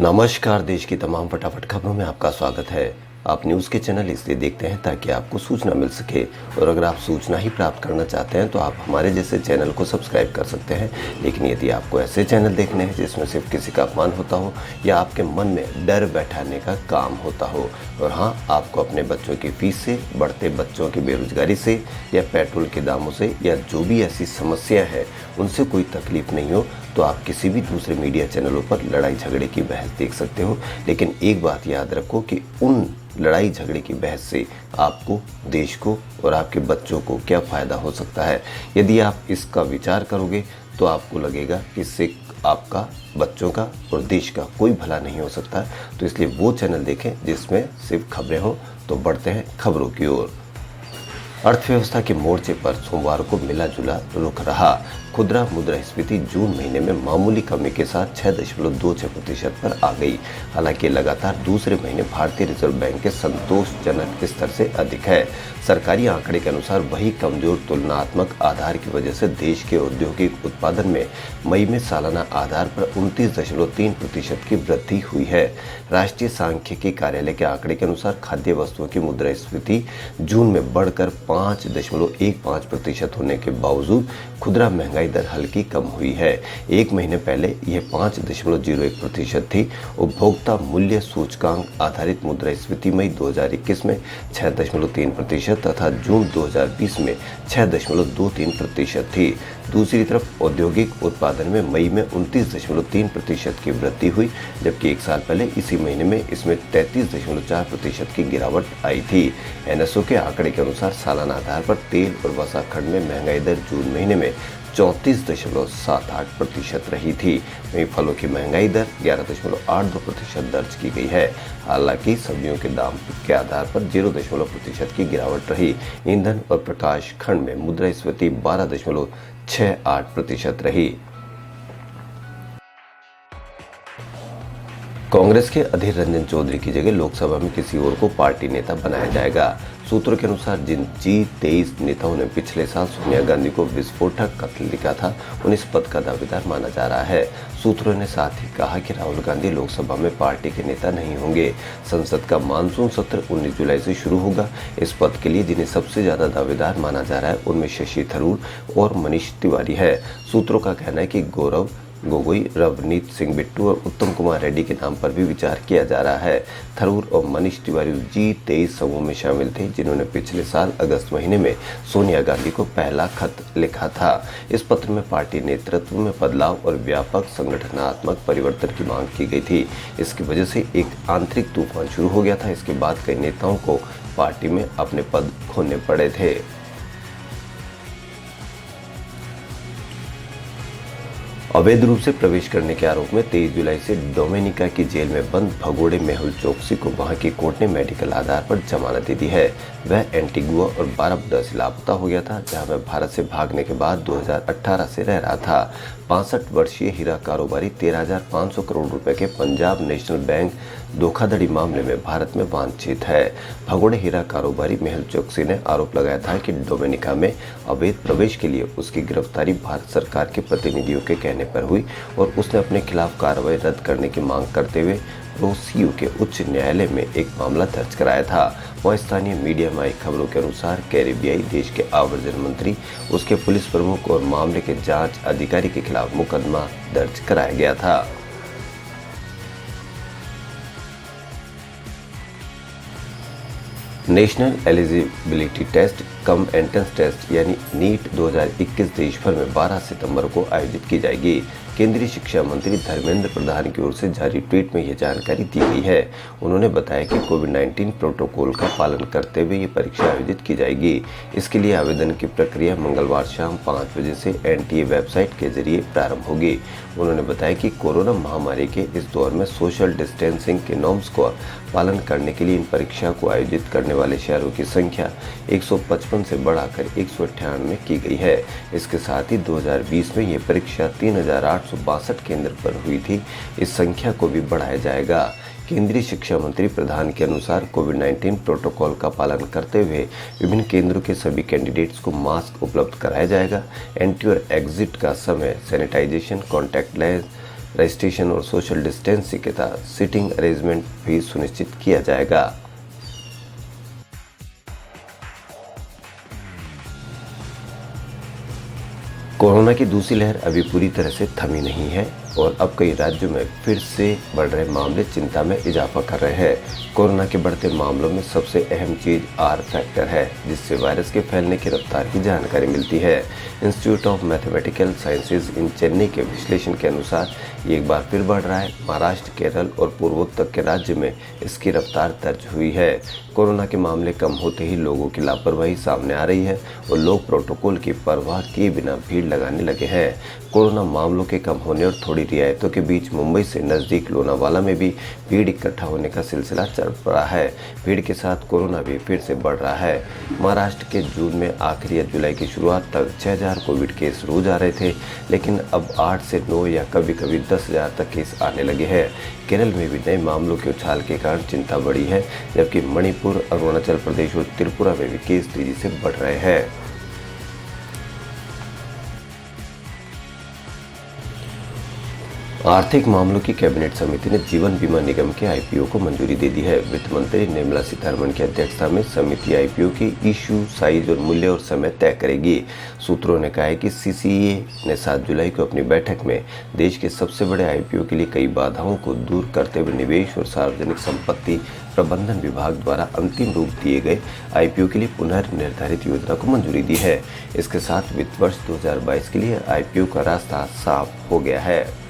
नमस्कार। देश की तमाम फटाफट खबरों में आपका स्वागत है। आप न्यूज़ के चैनल इसलिए देखते हैं ताकि आपको सूचना मिल सके, और अगर आप सूचना ही प्राप्त करना चाहते हैं तो आप हमारे जैसे चैनल को सब्सक्राइब कर सकते हैं। लेकिन यदि आपको ऐसे चैनल देखने हैं जिसमें सिर्फ किसी का अपमान होता हो या आपके मन में डर बैठाने का काम होता हो, और हाँ, आपको अपने बच्चों की फीस से, बढ़ते बच्चों की बेरोजगारी से या पेट्रोल के दामों से या जो भी ऐसी समस्या है उनसे कोई तकलीफ नहीं हो, तो आप किसी भी दूसरे मीडिया चैनलों पर लड़ाई झगड़े की बहस देख सकते हो। लेकिन एक बात याद रखो कि उन लड़ाई झगड़े की बहस से आपको, देश को और आपके बच्चों को क्या फ़ायदा हो सकता है। यदि आप इसका विचार करोगे तो आपको लगेगा कि इससे आपका, बच्चों का और देश का कोई भला नहीं हो सकता। तो इसलिए वो चैनल देखें जिसमें सिर्फ खबरें हो। तो बढ़ते हैं खबरों की ओर। अर्थव्यवस्था के मोर्चे पर सोमवार को मिला जुला रुख रहा। खुदरा मुद्रास्फीति जून महीने में मामूली कमी के साथ 6.26% पर आ गई। हालांकि लगातार दूसरे महीने भारतीय रिजर्व बैंक के संतोषजनक स्तर से अधिक है। सरकारी आंकड़े के अनुसार वही कमजोर तुलनात्मक आधार की वजह से देश के औद्योगिक उत्पादन में मई में सालाना आधार पर 29.3% की वृद्धि हुई है। राष्ट्रीय सांख्यिकी कार्यालय के आंकड़े के अनुसार खाद्य वस्तुओं की मुद्रास्फीति जून में बढ़कर 5.15% होने के बावजूद खुदरा महंगाई दर हल्की कम हुई है। एक महीने पहले यह 5.01% थी। उपभोक्ता मूल्य सूचकांक आधारित मुद्रास्फीति मई 2021 में 6.3% तथा जून 2020 में 6.23% थी। दूसरी तरफ औद्योगिक उत्पादन में मई में 29.3% की वृद्धि हुई, जबकि एक साल पहले इसी महीने में इसमें 33.4% की गिरावट आई थी। एनएसओ के आंकड़े के अनुसार सालाना आधार पर तेल और वसा खंड में महंगाई दर जून महीने में 34.78% रही थी। वहीं फलों की महंगाई दर 11.82% दर्ज की गई है। हालांकि सब्जियों के दाम के आधार पर 0% की गिरावट रही। ईंधन और प्रकाश खंड में मुद्रास्फीति 12.68% रही। कांग्रेस के अधीर रंजन चौधरी की जगह लोकसभा में किसी और को पार्टी नेता बनाया जाएगा। सूत्रों के अनुसार जिन G23 नेताओं ने पिछले साल सोनिया गांधी को विस्फोटक खत लिखा था, उन्हें इस पद का दावेदार माना जा रहा है। सूत्रों ने साथ ही कहा कि राहुल गांधी लोकसभा में पार्टी के नेता नहीं होंगे। संसद का मानसून सत्र 19 जुलाई से शुरू होगा। इस पद के लिए जिन्हें सबसे ज्यादा दावेदार माना जा रहा है उनमें शशि थरूर और मनीष तिवारी है। सूत्रों का कहना है कि गौरव गोगोई, रवनीत सिंह बिट्टू और उत्तम कुमार रेड्डी के नाम पर भी विचार किया जा रहा है। थरूर और मनीष तिवारी G23 समूह में शामिल थे, जिन्होंने पिछले साल अगस्त महीने में सोनिया गांधी को पहला खत लिखा था। इस पत्र में पार्टी नेतृत्व में बदलाव और व्यापक संगठनात्मक परिवर्तन की मांग की गई थी। इसकी वजह से एक आंतरिक तूफान शुरू हो गया था। इसके बाद कई नेताओं को पार्टी में अपने पद खोने पड़े थे। अवैध रूप से प्रवेश करने के आरोप में 23 जुलाई से डोमिनिका की जेल में बंद भगोड़े मेहुल चोकसी को वहां की कोर्ट ने मेडिकल आधार पर जमानत दे दी है। वह एंटीगुआ और बारबुडा से लापता हो गया था, जहां वह भारत से भागने के बाद 2018 से रह रहा था। 65 वर्षीय हीरा कारोबारी 13,500 करोड़ रुपए के पंजाब नेशनल बैंक धोखाधड़ी मामले में भारत में वांछित है। भगोड़े हीरा कारोबारी मेहुल चोकसी ने आरोप लगाया था कि डोमिनिका में अवैध प्रवेश के लिए उसकी गिरफ्तारी भारत सरकार के प्रतिनिधियों के कहने पर हुई, और उसने अपने खिलाफ कार्रवाई रद्द करने की मांग करते हुए रोसियो के उच्च न्यायालय में एक मामला दर्ज कराया था। वह स्थानीय मीडिया में आई खबरों के अनुसार कैरेबियाई देश के आवर्जन मंत्री, उसके पुलिस प्रमुख और मामले के जांच अधिकारी के खिलाफ मुकदमा दर्ज कराया गया था। National eligibility test cum entrance test यानी नीट 2021 देश भर में 12 सितंबर को आयोजित की जाएगी। केंद्रीय शिक्षा मंत्री धर्मेंद्र प्रधान की ओर से जारी ट्वीट में यह जानकारी दी गई है। उन्होंने बताया कि कोविड-19 प्रोटोकॉल का पालन करते हुए ये परीक्षा आयोजित की जाएगी। इसके लिए आवेदन की प्रक्रिया मंगलवार शाम 5 बजे से NTA वेबसाइट के जरिए प्रारंभ होगी। उन्होंने बताया कि कोरोना महामारी के इस दौर में सोशल डिस्टेंसिंग के नॉर्म्स का पालन करने के लिए इन परीक्षा को आयोजित करने वाले शहरों की संख्या 155 से बढ़ाकर 198 की गई है। इसके साथ ही 2020 में ये परीक्षा 3,862 केंद्र पर हुई थी। इस संख्या को भी बढ़ाया जाएगा। केंद्रीय शिक्षा मंत्री प्रधान के अनुसार कोविड-19 प्रोटोकॉल का पालन करते हुए विभिन्न केंद्रों के सभी कैंडिडेट्स को मास्क उपलब्ध कराया जाएगा। एंट्री और एग्जिट का समय, सैनिटाइजेशन, कॉन्टैक्ट लेंस रजिस्ट्रेशन और सोशल डिस्टेंसिंग के साथ सीटिंग अरेंजमेंट भी सुनिश्चित किया जाएगा। कोरोना की दूसरी लहर अभी पूरी तरह से थमी नहीं है और अब कई राज्यों में फिर से बढ़ रहे मामले चिंता में इजाफा कर रहे हैं। कोरोना के बढ़ते मामलों में सबसे अहम चीज आर फैक्टर है, जिससे वायरस के फैलने की रफ्तार की जानकारी मिलती है। इंस्टीट्यूट ऑफ मैथमेटिकल साइंसेज इन चेन्नई के विश्लेषण के अनुसार ये एक बार फिर बढ़ रहा है। महाराष्ट्र, केरल और पूर्वोत्तर के राज्य में इसकी रफ्तार दर्ज हुई है। कोरोना के मामले कम होते ही लोगों की लापरवाही सामने आ रही है और लोग प्रोटोकॉल की परवाह किए बिना भीड़ लगाने लगे हैं। कोरोना मामलों के कम होने और थोड़ी रियायतों के बीच मुंबई से नजदीक लोनावाला में भी भीड़ इकट्ठा होने का सिलसिला चल रहा है। भीड़ के साथ कोरोना भी फिर से बढ़ रहा है। महाराष्ट्र के जून में आखिरी या जुलाई की शुरुआत तक 6000 कोविड केस रोज आ रहे थे, लेकिन अब 8 से 9 या कभी कभी 10,000 तक केस आने लगे हैं। केरल में भी नए मामलों के उछाल के कारण चिंता बढ़ी है, जबकि मणिपुर, अरुणाचल प्रदेश और त्रिपुरा में भी केस तेजी से बढ़ रहे हैं। आर्थिक मामलों की कैबिनेट समिति ने जीवन बीमा निगम के आईपीओ को मंजूरी दे दी है। वित्त मंत्री निर्मला सीतारमण की अध्यक्षता में समिति आईपीओ की इशू, साइज और मूल्य और समय तय करेगी। सूत्रों ने कहा है कि सीसीईए ने 7 जुलाई को अपनी बैठक में देश के सबसे बड़े आईपीओ के लिए कई बाधाओं को दूर करते हुए निवेश और सार्वजनिक संपत्ति प्रबंधन विभाग द्वारा अंतिम रूप दिए गए आईपीओ के लिए पुनर्निर्धारित योजना को मंजूरी दी है। इसके साथ वित्त वर्ष 2022 के लिए आईपीओ का रास्ता साफ हो गया है।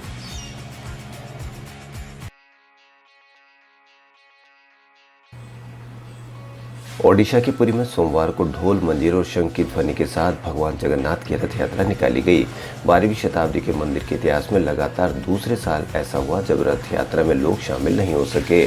ओडिशा की पुरी में सोमवार को ढोल, मंजीरे और शंख की ध्वनि के साथ भगवान जगन्नाथ की रथ यात्रा निकाली गई। 12वीं शताब्दी के मंदिर के इतिहास में लगातार दूसरे साल ऐसा हुआ जब रथ यात्रा में लोग शामिल नहीं हो सके।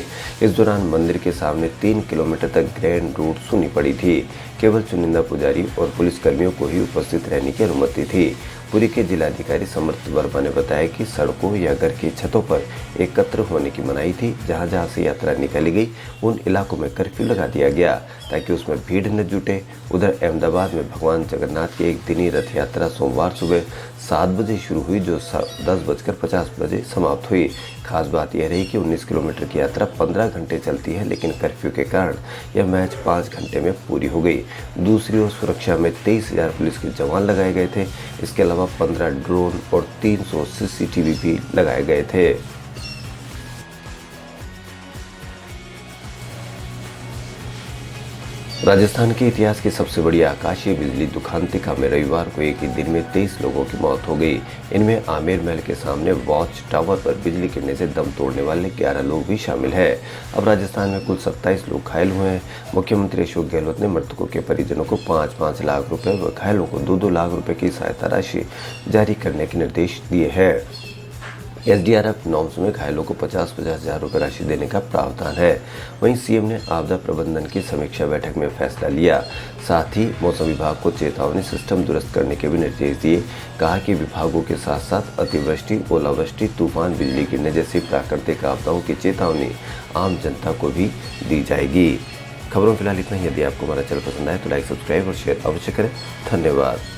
इस दौरान मंदिर के सामने 3 किलोमीटर तक ग्रैंड रूट सुनी पड़ी थी। केवल चुनिंदा पुजारी और पुलिसकर्मियों को ही उपस्थित रहने की अनुमति थी। पुरी के जिलाधिकारी समर्थ वर्मा ने बताया कि सड़कों या घर की छतों पर एकत्र होने की मनाही थी। जहां जहां से यात्रा निकाली गई उन इलाकों में कर्फ्यू लगा दिया गया ताकि उसमें भीड़ न जुटे। उधर अहमदाबाद में भगवान जगन्नाथ की एक दिनी रथ यात्रा सोमवार सुबह 7 बजे शुरू हुई, जो 10:50 समाप्त हुई। खास बात यह रही कि 19 किलोमीटर की यात्रा 15 घंटे चलती है, लेकिन कर्फ्यू के कारण यह मैच 5 घंटे में पूरी हो गई। दूसरी ओर सुरक्षा में 23,000 पुलिस के जवान लगाए गए थे। इसके अलावा 15 ड्रोन और 300 सीसीटीवी भी लगाए गए थे। राजस्थान के इतिहास की सबसे बड़ी आकाशीय बिजली दुखांतिका में रविवार को एक ही दिन में 23 लोगों की मौत हो गई। इनमें आमेर महल के सामने वॉच टावर पर बिजली गिरने से दम तोड़ने वाले 11 लोग भी शामिल हैं। अब राजस्थान में कुल 27 लोग घायल हुए हैं। मुख्यमंत्री अशोक गहलोत ने मृतकों के परिजनों को 5-5 लाख रुपए व घायलों को 2-2 लाख रुपए की सहायता राशि जारी करने के निर्देश दिए हैं। एसडीआरएफ नॉर्म्स में घायलों को 50-50 हजार रुपये राशि देने का प्रावधान है। वहीं सीएम ने आपदा प्रबंधन की समीक्षा बैठक में फैसला लिया। साथ ही मौसम विभाग को चेतावनी सिस्टम दुरुस्त करने के भी निर्देश दिए। कहा कि विभागों के साथ साथ अतिवृष्टि, ओलावृष्टि, तूफान, बिजली गिरने जैसी प्राकृतिक आपदाओं की चेतावनी आम जनता को भी दी जाएगी। खबरों फिलहाल इतना ही। यदि आपको हमारा चैनल पसंद आए तो लाइक, सब्सक्राइब और शेयर अवश्य करें। धन्यवाद।